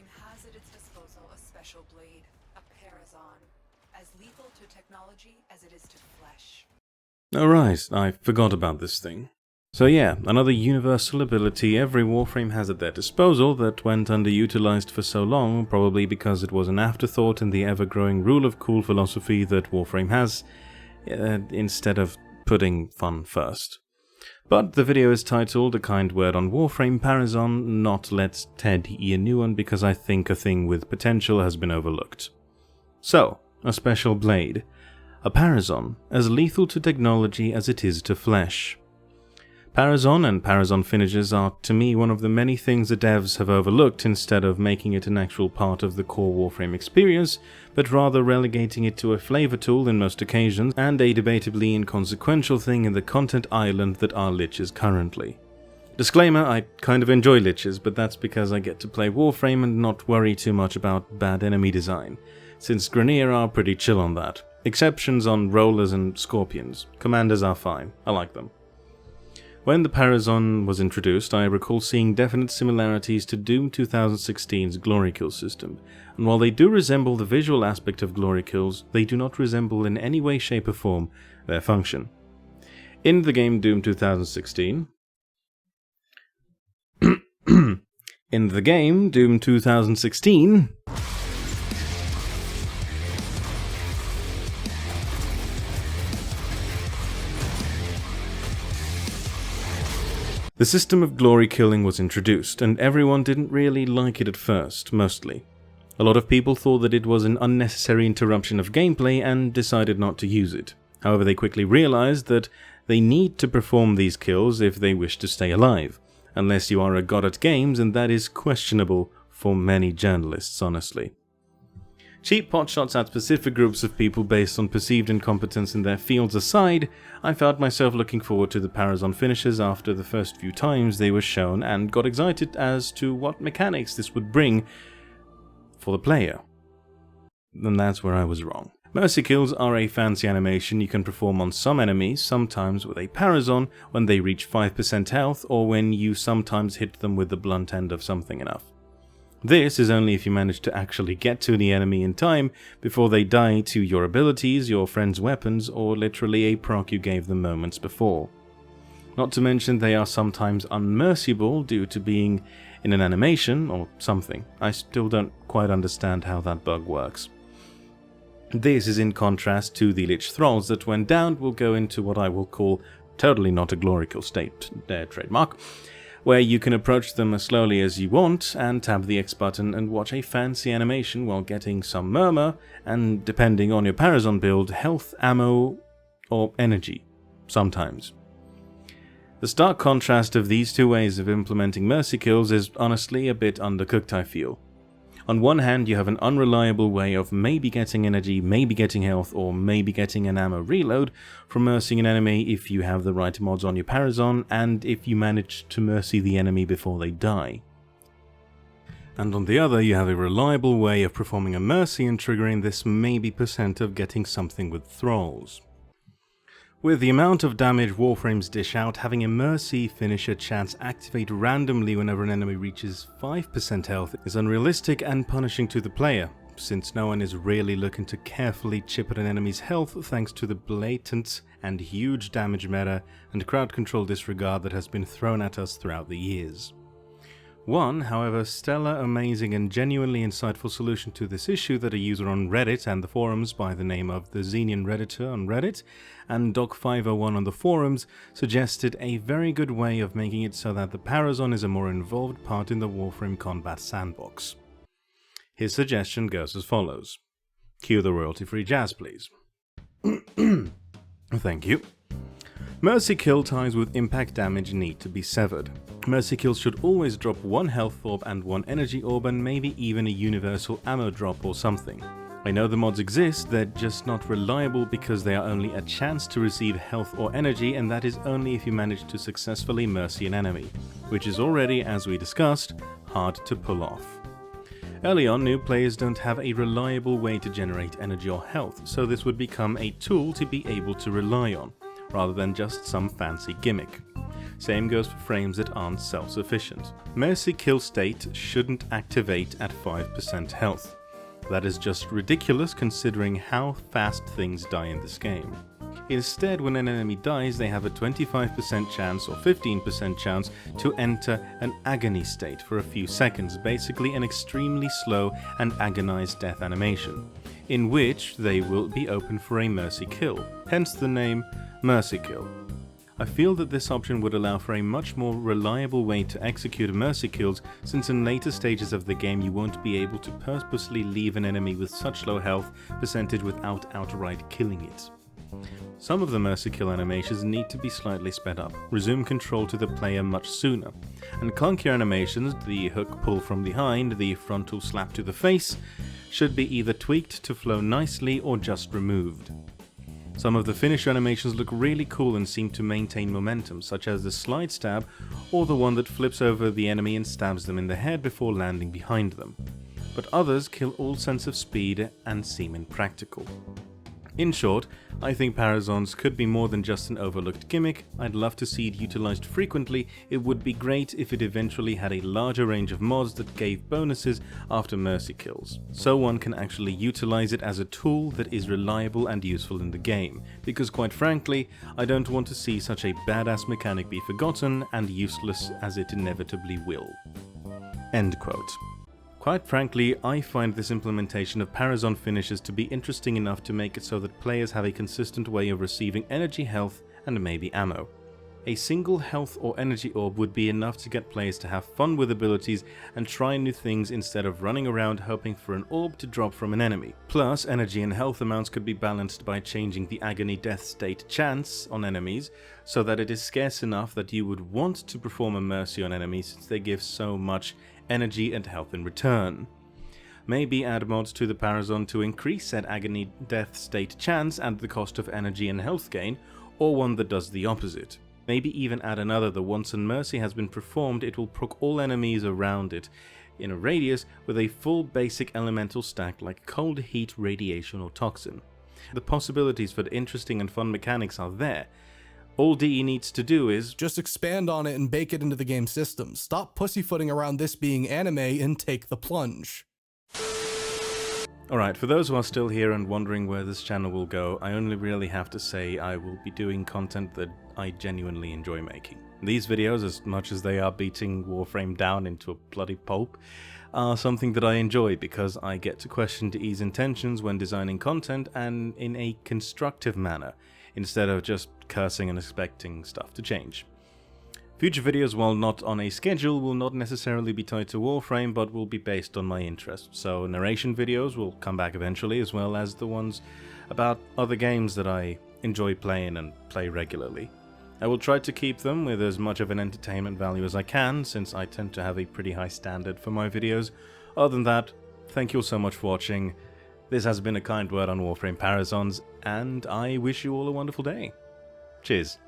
Warframe has at its disposal a special blade, a Parazon, as lethal to technology as it is to flesh. Alright, I forgot about this thing. So yeah, another universal ability every Warframe has at their disposal that went underutilized for so long, probably because it was an afterthought in the ever-growing rule of cool philosophy that Warframe has, instead of putting fun first. But the video is titled A Kind Word on Warframe Parazon, not Let's Ted a new one, because I think a thing with potential has been overlooked. So, a special blade. A Parazon, as lethal to technology as it is to flesh. Parazon and Parazon finishes are, to me, one of the many things the devs have overlooked instead of making it an actual part of the core Warframe experience, but rather relegating it to a flavor tool in most occasions, and a debatably inconsequential thing in the content island that are liches currently. Disclaimer, I kind of enjoy liches, but that's because I get to play Warframe and not worry too much about bad enemy design, since Grineer are pretty chill on that. Exceptions on rollers and scorpions. Commanders are fine, I like them. When the Parazon was introduced, I recall seeing definite similarities to Doom 2016's Glory Kill system, and while they do resemble the visual aspect of Glory Kills, they do not resemble in any way, shape or form their function. In the game Doom 2016... In the game Doom 2016... The system of glory killing was introduced, and everyone didn't really like it at first, mostly. A lot of people thought that it was an unnecessary interruption of gameplay and decided not to use it. However, they quickly realized that they need to perform these kills if they wish to stay alive, unless you are a god at games, and that is questionable for many journalists, honestly. Cheap potshots at specific groups of people based on perceived incompetence in their fields aside, I felt myself looking forward to the Parazon finishes after the first few times they were shown and got excited as to what mechanics this would bring for the player. And that's where I was wrong. Mercy kills are a fancy animation you can perform on some enemies, sometimes with a Parazon when they reach 5% health, or when you sometimes hit them with the blunt end of something enough. This is only if you manage to actually get to the enemy in time before they die to your abilities, your friend's weapons, or literally a proc you gave them moments before. Not to mention they are sometimes unmerciful due to being in an animation or something. I still don't quite understand how that bug works. This is in contrast to the Lich Thralls that when downed will go into what I will call totally not a glory kill state, their trademark, where you can approach them as slowly as you want and tap the X button and watch a fancy animation while getting some murmur and, depending on your Parazon build, health, ammo, or energy, sometimes. The stark contrast of these two ways of implementing mercy kills is honestly a bit undercooked, I feel. On one hand, you have an unreliable way of maybe getting energy, maybe getting health, or maybe getting an ammo reload from mercying an enemy if you have the right mods on your Parazon, and if you manage to mercy the enemy before they die. And on the other, you have a reliable way of performing a mercy and triggering this maybe percent of getting something with thralls. With the amount of damage Warframes dish out, having a mercy finisher chance activate randomly whenever an enemy reaches 5% health is unrealistic and punishing to the player, since no one is really looking to carefully chip at an enemy's health thanks to the blatant and huge damage meta and crowd control disregard that has been thrown at us throughout the years. One, however, stellar, amazing and genuinely insightful solution to this issue that a user on Reddit and the forums by the name of the Xenian Redditor on Reddit and Doc501 on the forums suggested a very good way of making it so that the Parazon is a more involved part in the Warframe combat sandbox. His suggestion goes as follows. Cue the royalty-free jazz, please. Thank you. Mercy kill ties with impact damage need to be severed. Mercy kills should always drop one health orb and one energy orb and maybe even a universal ammo drop or something. I know the mods exist, they're just not reliable because they are only a chance to receive health or energy, and that is only if you manage to successfully mercy an enemy, which is already, as we discussed, hard to pull off. Early on, new players don't have a reliable way to generate energy or health, so this would become a tool to be able to rely on, rather than just some fancy gimmick. Same goes for frames that aren't self-sufficient. Mercy kill state shouldn't activate at 5% health. That is just ridiculous considering how fast things die in this game. Instead, when an enemy dies, they have a 25% chance or 15% chance to enter an agony state for a few seconds, basically an extremely slow and agonized death animation, in which they will be open for a mercy kill, hence the name mercy kill. I feel that this option would allow for a much more reliable way to execute mercy kills, since in later stages of the game you won't be able to purposely leave an enemy with such low health percentage without outright killing it. Some of the mercy kill animations need to be slightly sped up, resume control to the player much sooner, and clunkier animations, the hook pull from behind, the frontal slap to the face, should be either tweaked to flow nicely or just removed. Some of the finisher animations look really cool and seem to maintain momentum, such as the slide stab or the one that flips over the enemy and stabs them in the head before landing behind them, but others kill all sense of speed and seem impractical. In short, I think Parazons could be more than just an overlooked gimmick. I'd love to see it utilized frequently. It would be great if it eventually had a larger range of mods that gave bonuses after mercy kills, so one can actually utilize it as a tool that is reliable and useful in the game, because quite frankly, I don't want to see such a badass mechanic be forgotten and useless as it inevitably will. End quote. Quite frankly, I find this implementation of Parazon finishes to be interesting enough to make it so that players have a consistent way of receiving energy, health, and maybe ammo. A single health or energy orb would be enough to get players to have fun with abilities and try new things instead of running around hoping for an orb to drop from an enemy. Plus, energy and health amounts could be balanced by changing the agony death state chance on enemies so that it is scarce enough that you would want to perform a mercy on enemies since they give so much energy and health in return. Maybe add mods to the Parazon to increase said agony death state chance at the cost of energy and health gain, or one that does the opposite. Maybe even add another that once a mercy has been performed, it will proc all enemies around it in a radius with a full basic elemental stack like cold, heat, radiation, or toxin. The possibilities for the interesting and fun mechanics are there. All DE needs to do is just expand on it and bake it into the game system. Stop pussyfooting around this being anime and take the plunge. Alright, for those who are still here and wondering where this channel will go, I only really have to say I will be doing content that I genuinely enjoy making. These videos, as much as they are beating Warframe down into a bloody pulp, are something that I enjoy because I get to question DE's intentions when designing content and in a constructive manner, instead of just cursing and expecting stuff to change. Future videos, while not on a schedule, will not necessarily be tied to Warframe, but will be based on my interests. So narration videos will come back eventually, as well as the ones about other games that I enjoy playing and play regularly. I will try to keep them with as much of an entertainment value as I can, since I tend to have a pretty high standard for my videos. Other than that, thank you all so much for watching. This has been a kind word on Warframe Parazons, and I wish you all a wonderful day. Cheers.